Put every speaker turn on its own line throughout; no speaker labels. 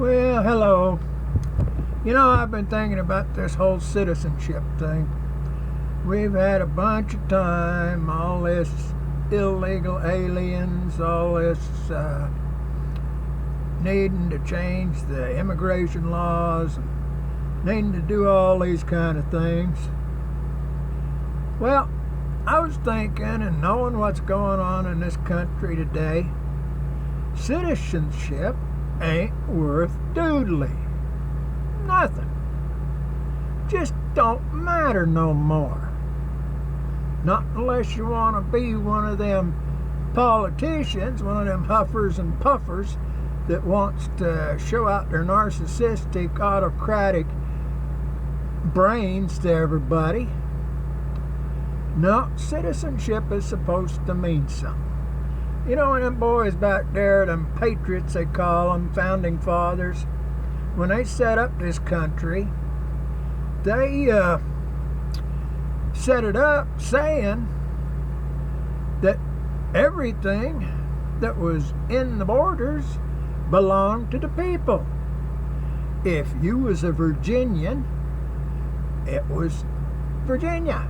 Well, hello. I've been thinking about this whole citizenship thing. We've had a bunch of time, all this illegal aliens, all this needing to change the immigration laws, and needing to do all these kind of things. Well, I was thinking, and knowing what's going on in this country today, citizenship ain't worth doodly. Nothing. Just don't matter no more. Not unless you want to be one of them politicians, one of them huffers and puffers that wants to show out their narcissistic, autocratic brains to everybody. No, citizenship is supposed to mean something. When them boys back there, them patriots they call them, founding fathers, when they set up this country, they set it up saying that everything that was in the borders belonged to the people. If you was a Virginian, it was Virginia,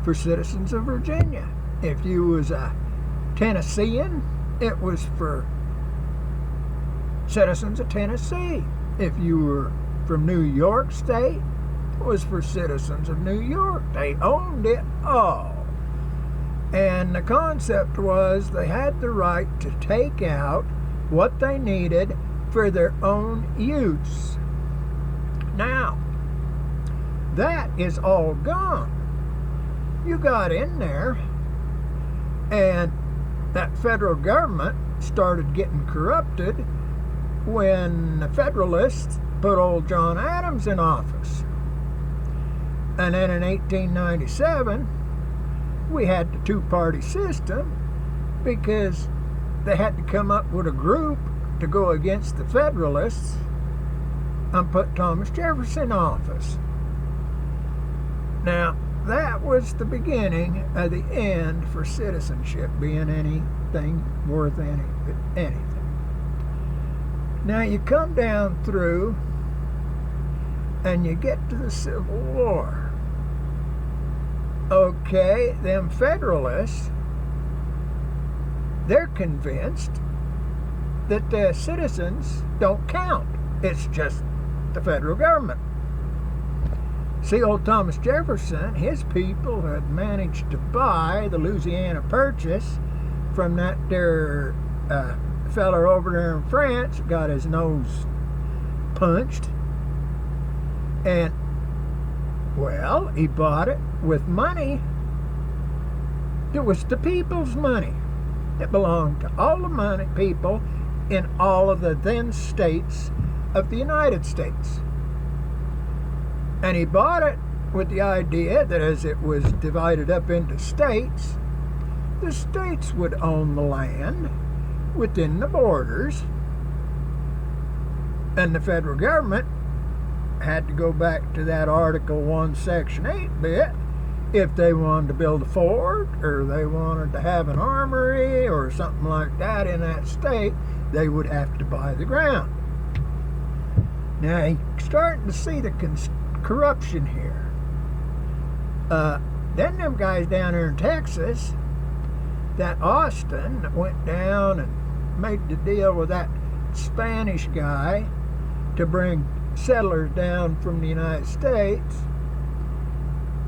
for citizens of Virginia. If you was a Tennessean, it was for citizens of Tennessee. If you were from New York State, it was for citizens of New York. They owned it all. And the concept was they had the right to take out what they needed for their own use. Now, that is all gone. You got in there, and that federal government started getting corrupted when the Federalists put old John Adams in office. And then in 1897, we had the two-party system because they had to come up with a group to go against the Federalists and put Thomas Jefferson in office. Now, that was the beginning of the end for citizenship being anything worth anything. Now you come down through and you get to the Civil War. Okay, them Federalists, they're convinced that the citizens don't count. It's just the federal government. See, old Thomas Jefferson, his people had managed to buy the Louisiana Purchase from that there feller over there in France, got his nose punched. And, well, he bought it with money. It was the people's money. It belonged to all the money people in all of the then states of the United States. And he bought it with the idea that as it was divided up into states, the states would own the land within the borders, and the federal government had to go back to that Article 1, Section 8 bit if they wanted to build a fort or they wanted to have an armory or something like that in that state. They would have to buy the ground. Now, you're starting to see the corruption here. Then them guys down there in Texas, that Austin that went down and made the deal with that Spanish guy to bring settlers down from the United States,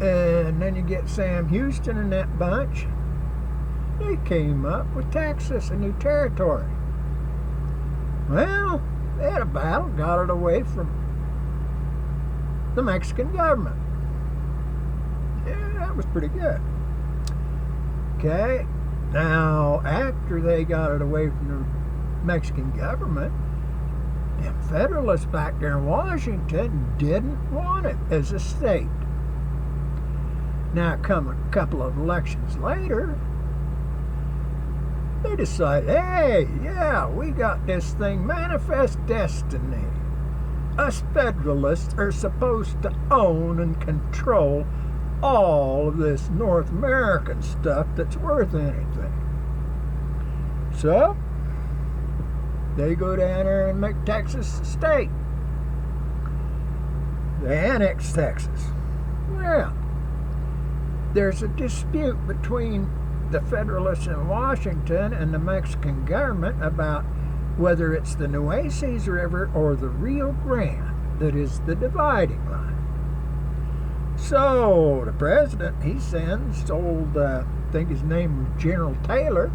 and then you get Sam Houston and that bunch. They came up with Texas, a new territory. Well, they had a battle, got it away from the Mexican government. Yeah, that was pretty good. Okay, now after they got it away from the Mexican government, them Federalists back there in Washington didn't want it as a state. Now, come a couple of elections later, they decided, hey, yeah, we got this thing, manifest destiny. Us Federalists are supposed to own and control all of this North American stuff that's worth anything. So, They go down there and make Texas a state. They annex Texas. Well, there's a dispute between the Federalists in Washington and the Mexican government about whether it's the Nueces River or the Rio Grande that is the dividing line. So the president, he sends old, I think his name was General Taylor,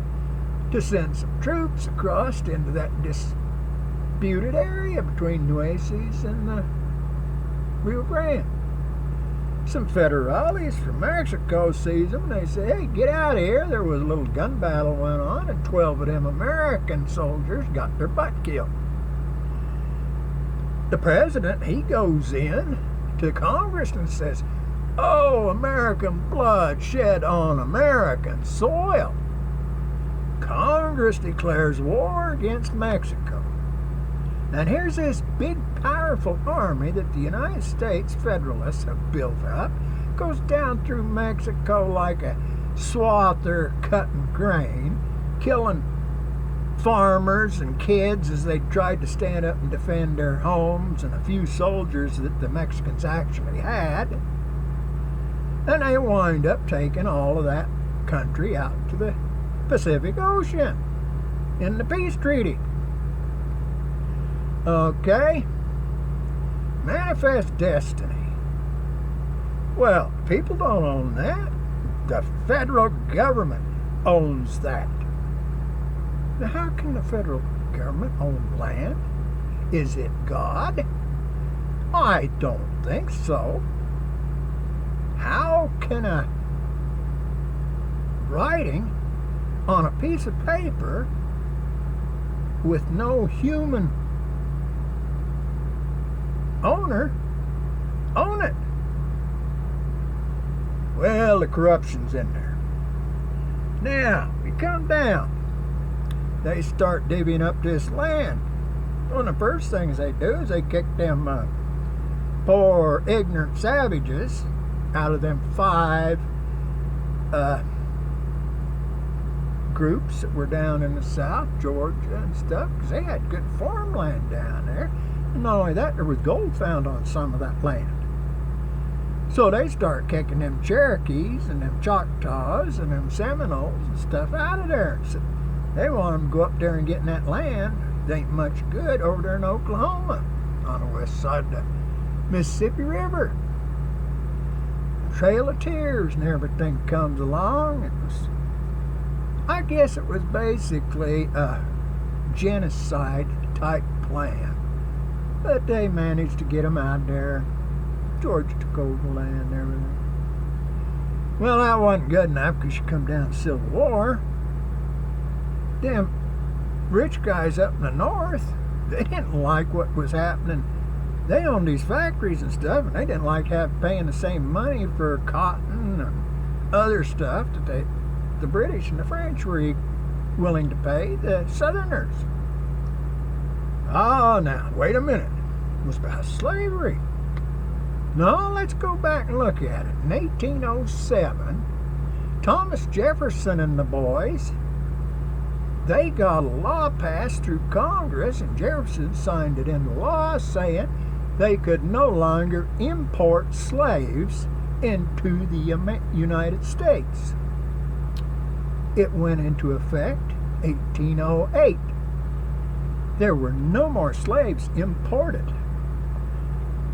to send some troops across into that disputed area between Nueces and the Rio Grande. Some federales from Mexico sees them and they say, hey, get out of here. There was a little gun battle went on and 12 of them American soldiers got their butt killed. The president, he goes in to Congress and says, oh, American blood shed on American soil. Congress declares war against Mexico. And here's this big, powerful army that the United States Federalists have built up. Goes down through Mexico like a swather cutting grain, killing farmers and kids as they tried to stand up and defend their homes and a few soldiers that the Mexicans actually had. And they wind up taking all of that country out to the Pacific Ocean in the peace treaty. Okay, manifest destiny. Well, people don't own that. The federal government owns that. Now, how can the federal government own land? Is it God? I don't think so. How can a writing on a piece of paper with no human owner own it? Well, the corruption's in there. Now, we come down. They start divvying up this land. One of the first things they do is they kick them poor, ignorant savages out of them 5 groups that were down in the South, Georgia and stuff, because they had good farmland down there. And not only that, there was gold found on some of that land. So they start kicking them Cherokees and them Choctaws and them Seminoles and stuff out of there. So they want them to go up there and get in that land. It ain't much good over there in Oklahoma on the west side of the Mississippi River. Trail of Tears and everything comes along. I guess it was basically a genocide type plan. But they managed to get them out there. Georgia took over the land and everything. Well, that wasn't good enough because you come down to Civil War. Them rich guys up in the north, they didn't like what was happening. They owned these factories and stuff, and they didn't like paying the same money for cotton and other stuff that the British and the French were willing to pay the Southerners. Oh, now, wait a minute. It was about slavery. No, let's go back and look at it. In 1807, Thomas Jefferson and the boys, they got a law passed through Congress, and Jefferson signed it into law saying they could no longer import slaves into the United States. It went into effect 1808. There were no more slaves imported.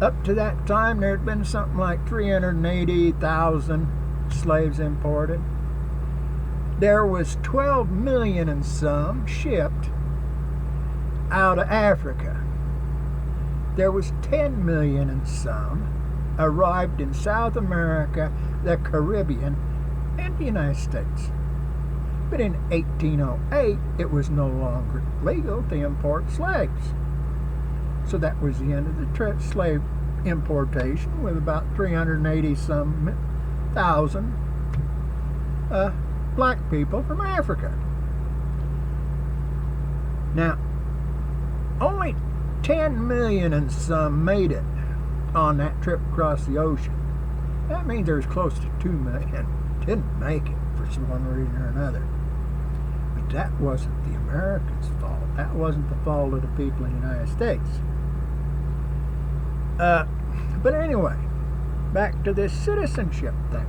Up to that time, there had been something like 380,000 slaves imported. There was 12 million and some shipped out of Africa. There was 10 million and some arrived in South America, the Caribbean, and the United States. But in 1808, it was no longer legal to import slaves. So that was the end of the slave importation, with about 380-some thousand black people from Africa. Now, only 10 million and some made it on that trip across the ocean. That means there's close to 2 million didn't make it for some one reason or another. that wasn't the Americans' fault. That wasn't the fault of the people in the United States. But anyway, back to this citizenship thing.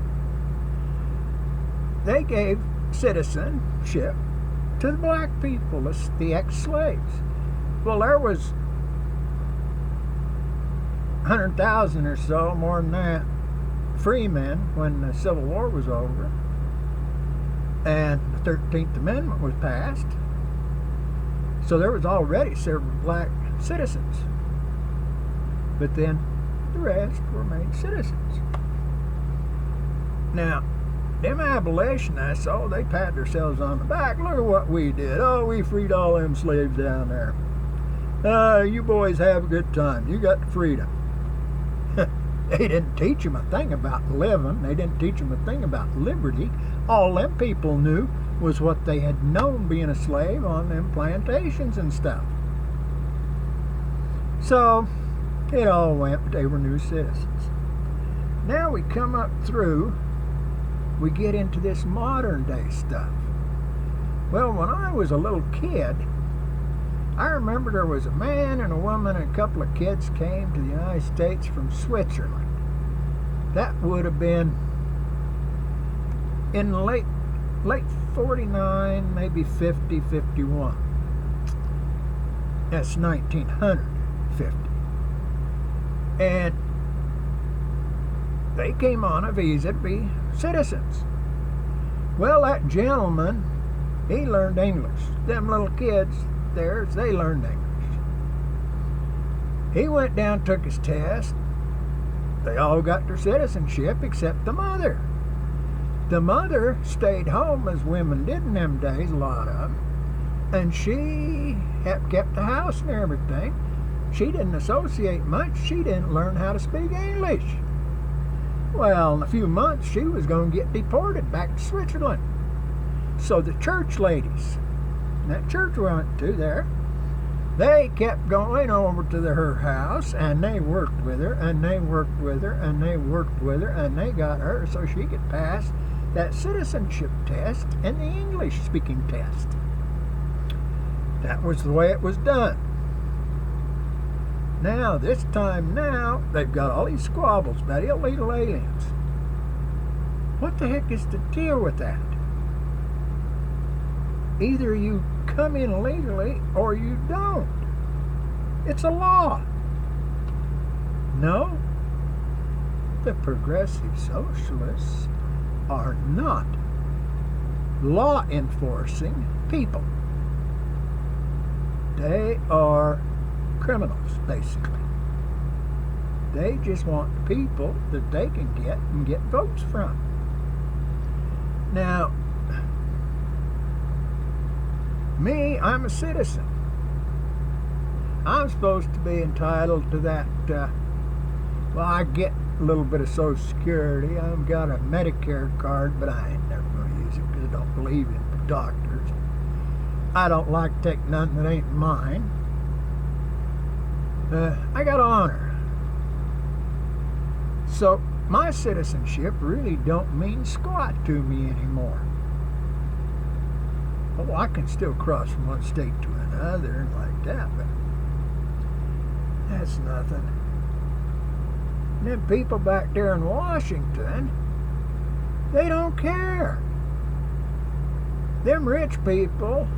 They gave citizenship to the black people, the ex-slaves. Well, there was 100,000 or so, more than that, free men when the Civil War was over and the 13th Amendment was passed. So there was already several black citizens. But then the rest were made citizens. Now, them abolitionists, oh, they pat themselves on the back. Look at what we did. Oh, we freed all them slaves down there. You boys have a good time. You got the freedom. They didn't teach them a thing about living. They didn't teach them a thing about liberty. All them people knew was what they had known being a slave on them plantations and stuff. So it all went, but they were new citizens. Now we come up through, we get into this modern day stuff. Well, when I was a little kid, I remember there was a man and a woman and a couple of kids came to the United States from Switzerland. That would have been in late 49, maybe 50, 51. That's 1950. And they came on a visa to be citizens. Well, that gentleman, he learned English. Them little kids, theirs, they learned English. He went down, took his test. They all got their citizenship except the mother. The mother stayed home as women did in them days, a lot of them, and she kept the house and everything. She didn't associate much. She didn't learn how to speak English. Well, in a few months, she was going to get deported back to Switzerland. So the church ladies, that church we went to there, they kept going over to her house, and they worked with her, and they worked with her, and they worked with her, and they got her so she could pass that citizenship test and the English speaking test. That was the way it was done. Now, this time now, they've got all these squabbles about illegal aliens. What the heck is the deal with that? Either you come in legally or you don't. It's a law. No, the progressive socialists are not law enforcing people. They are criminals, basically. They just want people that they can get and get votes from. Now, me, I'm a citizen. I'm supposed to be entitled to that, well, I get a little bit of Social Security. I've got a Medicare card, but I ain't never going to use it because I don't believe in doctors. I don't like to take nothing that ain't mine. I got honor. So my citizenship really don't mean squat to me anymore. Oh, I can still cross from one state to another and like that, but that's nothing. And then people back there in Washington, they don't care. Them rich people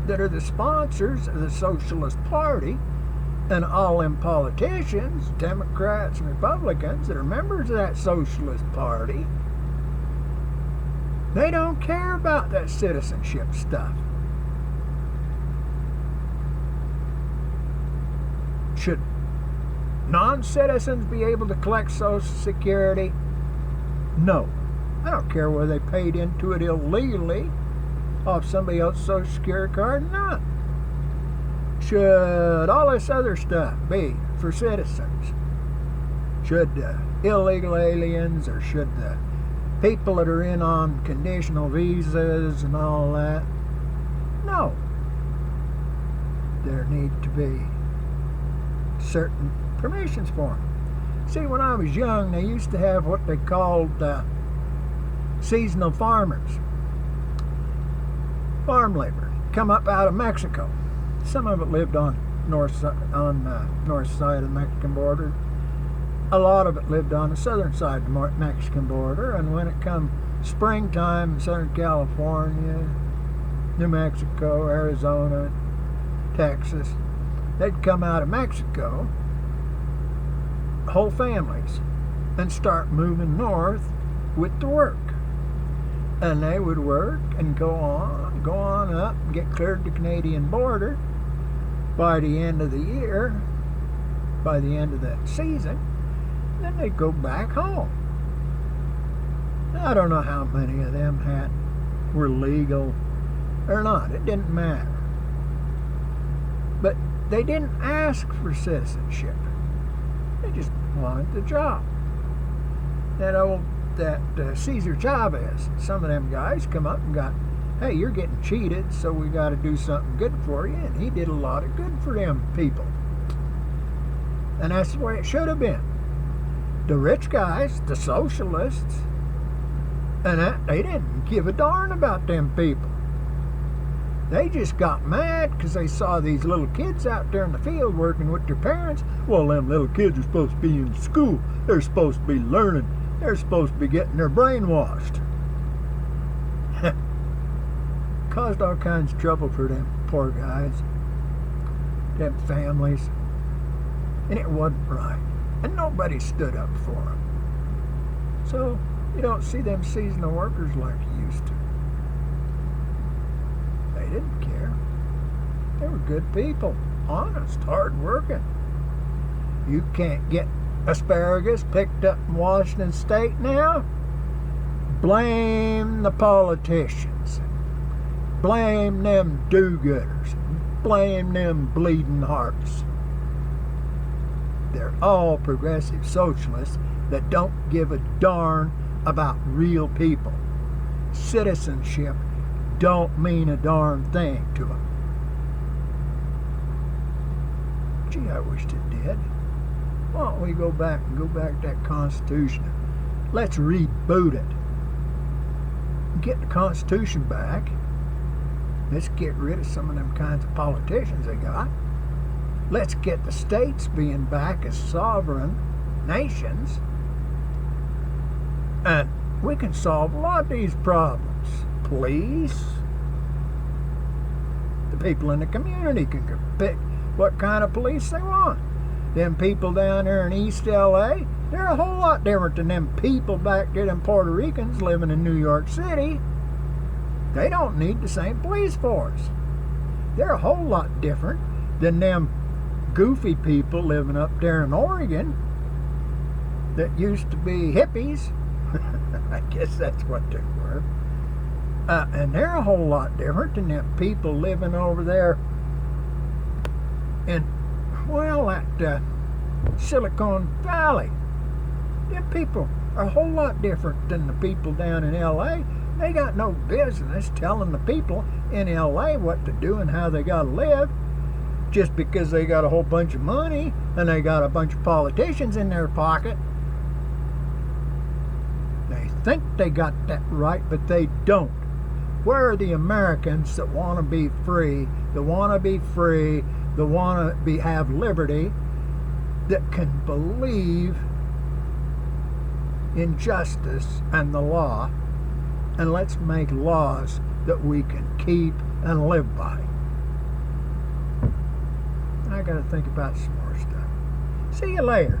that are the sponsors of the Socialist Party and all them politicians, Democrats and Republicans that are members of that Socialist Party, they don't care about that citizenship stuff. Should non-citizens be able to collect Social Security? No. I don't care whether they paid into it illegally off somebody else's Social Security card or not. Should all this other stuff be for citizens? Should illegal aliens, or should the people that are in on conditional visas and all that? No. There need to be certain permissions for them. See, when I was young, they used to have what they called seasonal farmers. farm labor, come up out of Mexico. Some of it lived on north side of the Mexican border. A lot of it lived on the southern side of the Mexican border. And when it come springtime in Southern California, New Mexico, Arizona, Texas, they'd come out of Mexico, whole families, and start moving north with the work. And they would work and go on up and get cleared the Canadian border. By the end of the year, by the end of that season, then they'd go back home. Now, I don't know how many of them were legal or not. It didn't matter. But they didn't ask for citizenship. They just wanted the job. That Cesar Chavez, some of them guys come up and got, hey, you're getting cheated, so we got to do something good for you. And he did a lot of good for them people. And that's the way it should have been. The rich guys, the socialists, and they didn't give a darn about them people. They just got mad because they saw these little kids out there in the field working with their parents. Well, them little kids are supposed to be in school. They're supposed to be learning. They're supposed to be getting their brain washed. Caused all kinds of trouble for them poor guys, them families. And it wasn't right. And nobody stood up for them. So you don't see them seasonal workers like you used to. They didn't care. They were good people, honest, hard-working. You can't get asparagus picked up in Washington State now? Blame the politicians. Blame them do-gooders. Blame them bleeding hearts. They're all progressive socialists that don't give a darn about real people. Citizenship don't mean a darn thing to them. Gee, I wished it did. Why don't we go back to that Constitution? Let's reboot it. Get the Constitution back. Let's get rid of some of them kinds of politicians they got. Let's get the states being back as sovereign nations. And we can solve a lot of these problems. Police. The people in the community can pick what kind of police they want. Them people down there in East L.A., they're a whole lot different than them people back there, them Puerto Ricans living in New York City. They don't need the same police force. They're a whole lot different than them goofy people living up there in Oregon that used to be hippies. I guess that's what they were. And they're a whole lot different than them people living over there in, well, that Silicon Valley. Them people are a whole lot different than the people down in L.A. They got no business telling the people in L.A. what to do and how they got to live just because they got a whole bunch of money and they got a bunch of politicians in their pocket. They think they got that right, but they don't. Where are the Americans that want to be free, that want to be free, that want to have liberty, that can believe in justice and the law, and let's make laws that we can keep and live by. I got to think about some more stuff. See you later.